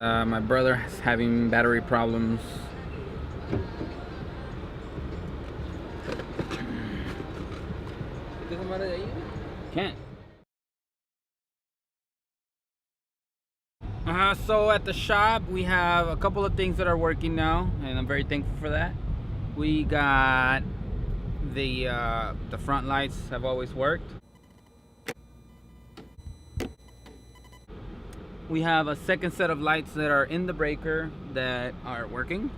My brother is having battery problems. Can't. So at the shop we have a couple of things that are working now, and I'm very thankful for that. We got the front lights have always worked. We have a second set of lights that are in the breaker that are working.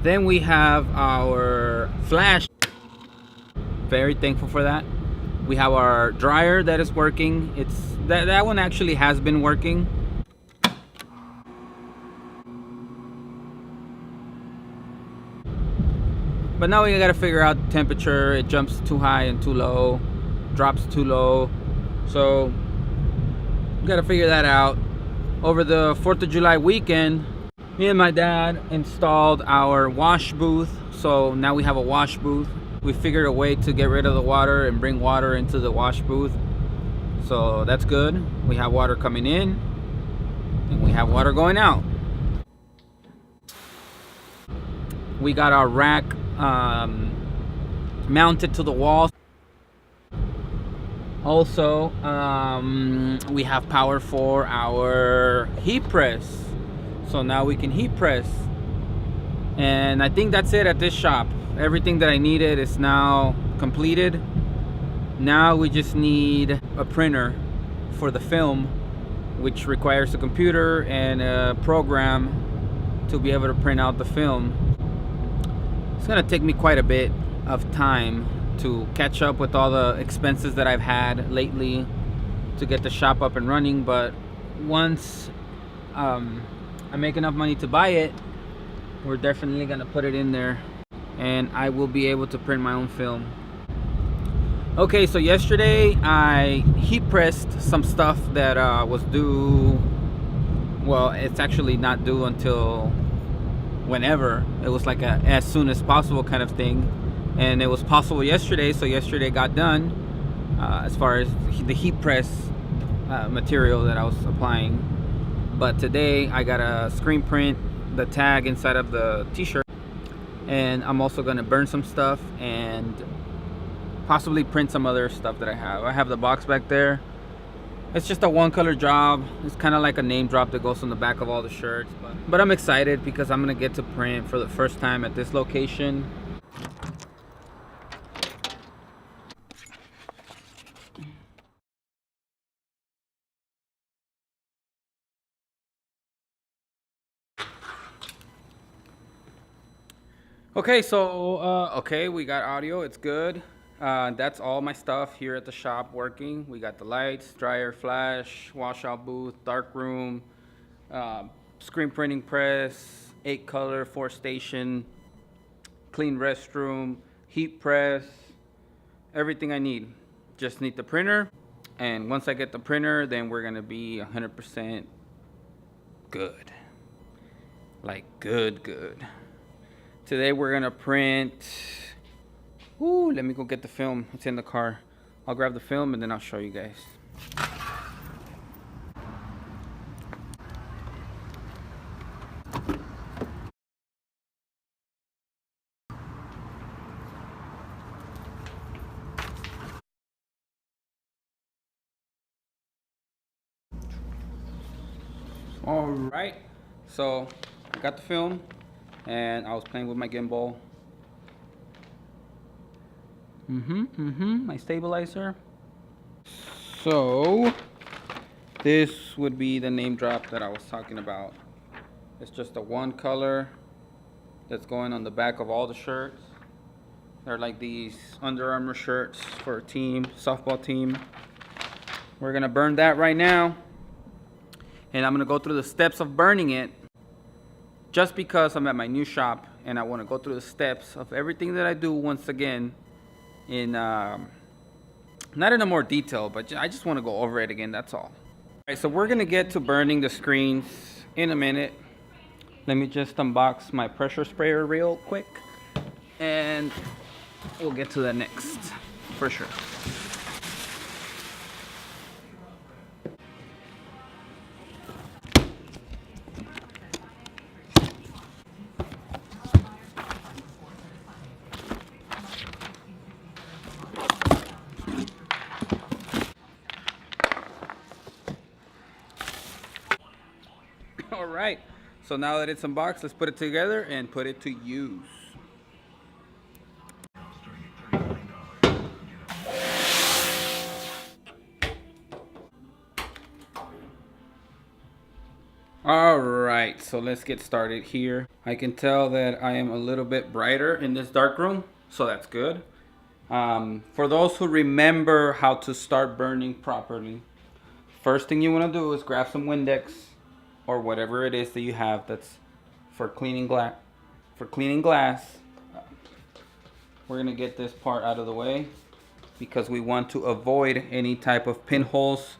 Then we have our flash. Very thankful for that. We have our dryer that is working. That one actually has been working. But now we gotta figure out the temperature. It jumps too high and too low, drops too low. So we gotta figure that out. Over the 4th of July weekend, me and my dad installed our wash booth. So now we have a wash booth. We figured a way to get rid of the water and bring water into the wash booth. So that's good. We have water coming in and we have water going out. We got our rack mounted to the wall. Also, we have power for our heat press. So now we can heat press. And I think that's it at this shop. Everything that I needed is now completed. Now we just need a printer for the film, which requires a computer and a program to be able to print out the film. It's gonna take me quite a bit of time to catch up with all the expenses that I've had lately to get the shop up and running, but once I make enough money to buy it, we're definitely gonna put it in there and I will be able to print my own film. Okay, so yesterday I heat pressed some stuff that was due. Well, it's actually not due until whenever. It was like a as soon as possible kind of thing, and it was possible yesterday, so yesterday got done as far as the heat press material that I was applying. But today I got a screen print the tag inside of the t-shirt, and I'm also gonna burn some stuff and possibly print some other stuff that I have. I have the box back there. It's just a one color job. It's kind of like a name drop that goes on the back of all the shirts, but I'm excited because I'm gonna get to print for the first time at this location. Okay, so okay, we got audio. It's good. That's all my stuff here at the shop working. We got the lights, dryer, flash, washout booth, dark room, screen printing press, 8 color, 4 station, clean restroom, heat press, everything I need. Just need the printer, and once I get the printer, then we're gonna be 100% good. Like good. Today we're gonna print. Ooh, let me go get the film. It's in the car. I'll grab the film and then I'll show you guys. All right, so I got the film and I was playing with my gimbal. My stabilizer. So this would be the name drop that I was talking about. It's just a one color that's going on the back of all the shirts. They're like these Under Armour shirts for a team, softball team. We're gonna burn that right now, and I'm gonna go through the steps of burning it just because I'm at my new shop and I want to go through the steps of everything that I do once again in not in a more detail, but I just want to go over it again, that's all. All right, so we're gonna get to burning the screens in a minute. Let me just unbox my pressure sprayer real quick and we'll get to that next for sure. All right. So now that it's unboxed, let's put it together and put it to use. All right, so let's get started here. I can tell that I am a little bit brighter in this dark room, so that's good. For those who remember how to start burning properly, first thing you want to do is grab some Windex or whatever it is that you have that's for cleaning glass. For cleaning glass, we're gonna get this part out of the way because we want to avoid any type of pinholes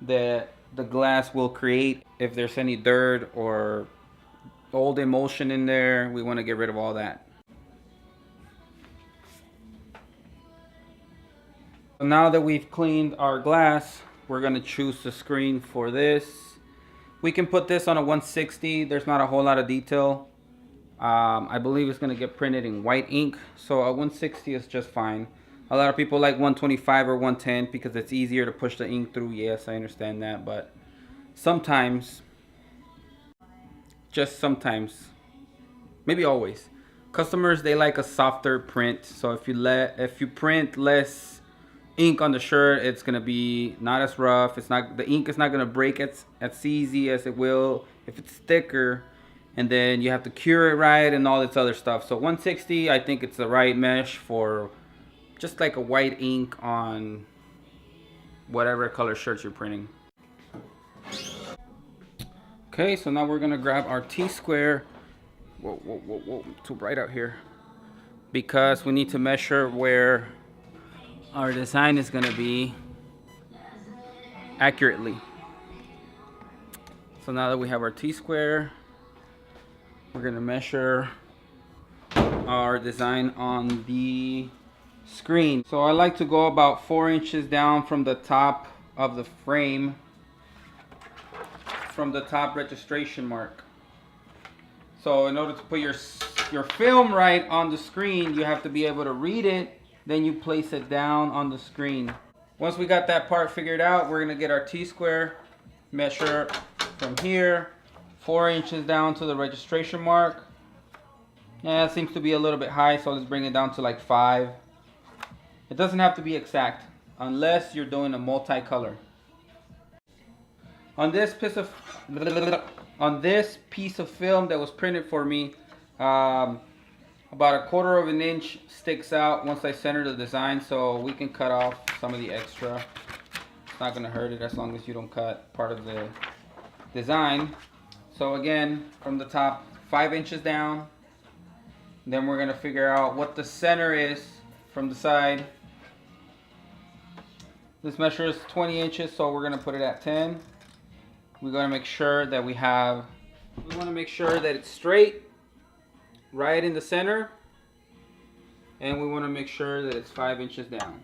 that the glass will create. If there's any dirt or old emulsion in there, we want to get rid of all that. So now that we've cleaned our glass, we're going to choose the screen for this. We can put this on a 160. There's not a whole lot of detail. I believe it's going to get printed in white ink, so a 160 is just fine. A lot of people like 125 or 110 because it's easier to push the ink through. Yes, I understand that, but sometimes, just sometimes, maybe always, customers, they like a softer print. So if you print less ink on the shirt, it's gonna be not as rough. The ink is not gonna break as easy as it will if it's thicker, and then you have to cure it right and all this other stuff. So 160, I think it's the right mesh for just like a white ink on whatever color shirts you're printing. Okay, so now we're gonna grab our T-square. Whoa, whoa, whoa, whoa, too bright out here. Because we need to measure where our design is gonna be accurately. So now that we have our T-square, we're gonna measure our design on the screen. So I like to go about 4 inches down from the top of the frame, from the top registration mark. So in order to put your film right on the screen, you have to be able to read it, then you place it down on the screen. Once we got that part figured out, we're gonna get our T-square, measure from here 4 inches down to the registration mark. Yeah, it seems to be a little bit high, so let's bring it down to like 5. It doesn't have to be exact unless you're doing a multicolor. On this piece of film that was printed for me, about 1/4 of an inch sticks out once I center the design, so we can cut off some of the extra. It's not gonna hurt it as long as you don't cut part of the design. So again, from the top 5 inches down, then we're gonna figure out what the center is from the side. This measures 20 inches, so we're gonna put it at 10. We're gonna make sure that we wanna make sure that it's straight, right in the center, and we wanna make sure that it's 5 inches down.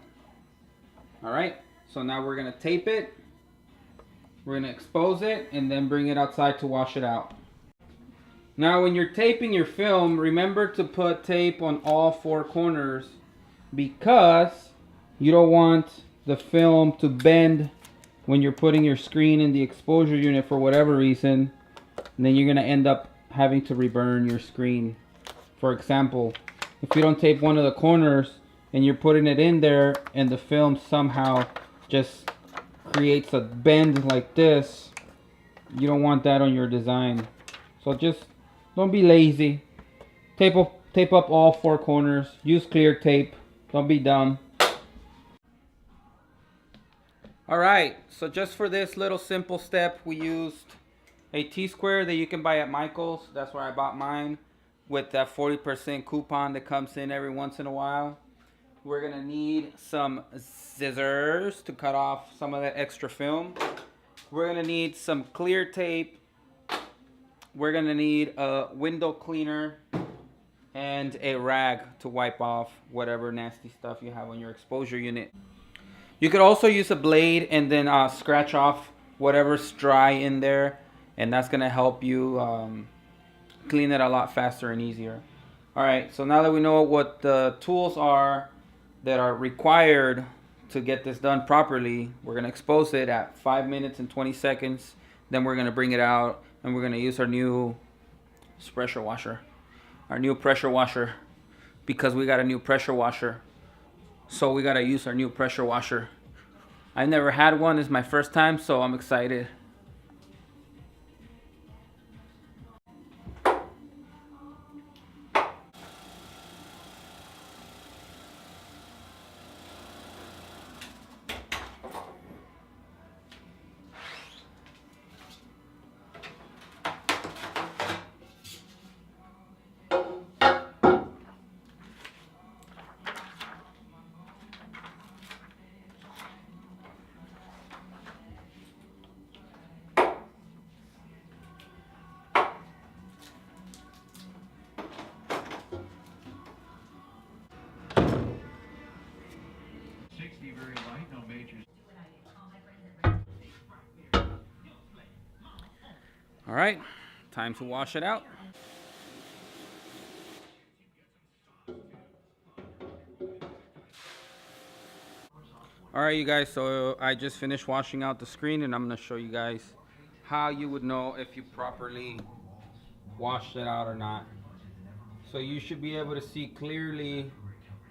All right, so now we're gonna tape it, we're gonna expose it, and then bring it outside to wash it out. Now when you're taping your film, remember to put tape on all 4 corners because you don't want the film to bend when you're putting your screen in the exposure unit for whatever reason, and then you're gonna end up having to reburn your screen. For example, if you don't tape one of the corners and you're putting it in there and the film somehow just creates a bend like this, you don't want that on your design. So just don't be lazy. Tape up all 4 corners. Use clear tape. Don't be dumb. Alright, so just for this little simple step, we used a T-square that you can buy at Michael's. That's where I bought mine, with that 40% coupon that comes in every once in a while. We're gonna need some scissors to cut off some of that extra film. We're gonna need some clear tape. We're gonna need a window cleaner and a rag to wipe off whatever nasty stuff you have on your exposure unit. You could also use a blade and then scratch off whatever's dry in there, and that's gonna help you clean it a lot faster and easier. Alright, so now that we know what the tools are that are required to get this done properly, we're gonna expose it at 5 minutes and 20 seconds. Then we're gonna bring it out and we're gonna use our new pressure washer. Our new pressure washer. Because we got a new pressure washer. So we gotta use our new pressure washer. I never had one, it's my first time, so I'm excited. All right, time to wash it out. All right, you guys, so I just finished washing out the screen and I'm gonna show you guys how you would know if you properly washed it out or not. So you should be able to see clearly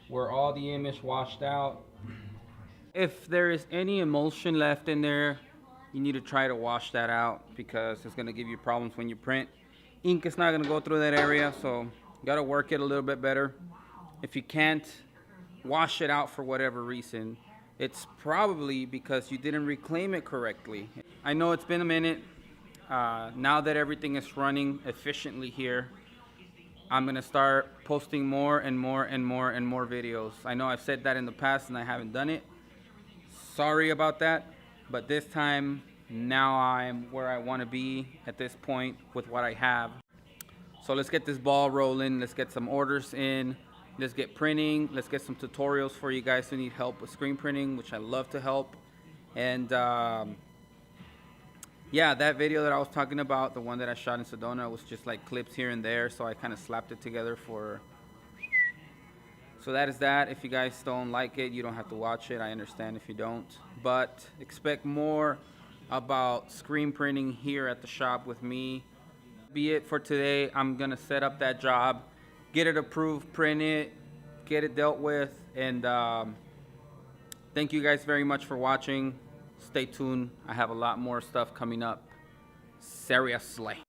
where all the image washed out. If there is any emulsion left in there, you need to try to wash that out because it's gonna give you problems when you print. Ink is not gonna go through that area, so you gotta work it a little bit better. If you can't wash it out for whatever reason, it's probably because you didn't reclaim it correctly. I know it's been a minute. Now that everything is running efficiently here, I'm gonna start posting more and more and more and more videos. I know I've said that in the past and I haven't done it. Sorry about that, but this time, now I'm where I wanna be at this point with what I have. So let's get this ball rolling. Let's get some orders in. Let's get printing. Let's get some tutorials for you guys who need help with screen printing, which I love to help. And yeah, that video that I was talking about, the one that I shot in Sedona, was just like clips here and there. So I kind of slapped it together for... So that is that. If you guys don't like it, you don't have to watch it. I understand if you don't. But expect more about screen printing here at the shop with me. Be it for today. I'm gonna set up that job, get it approved, print it, get it dealt with, and thank you guys very much for watching. Stay tuned. I have a lot more stuff coming up. Seriously.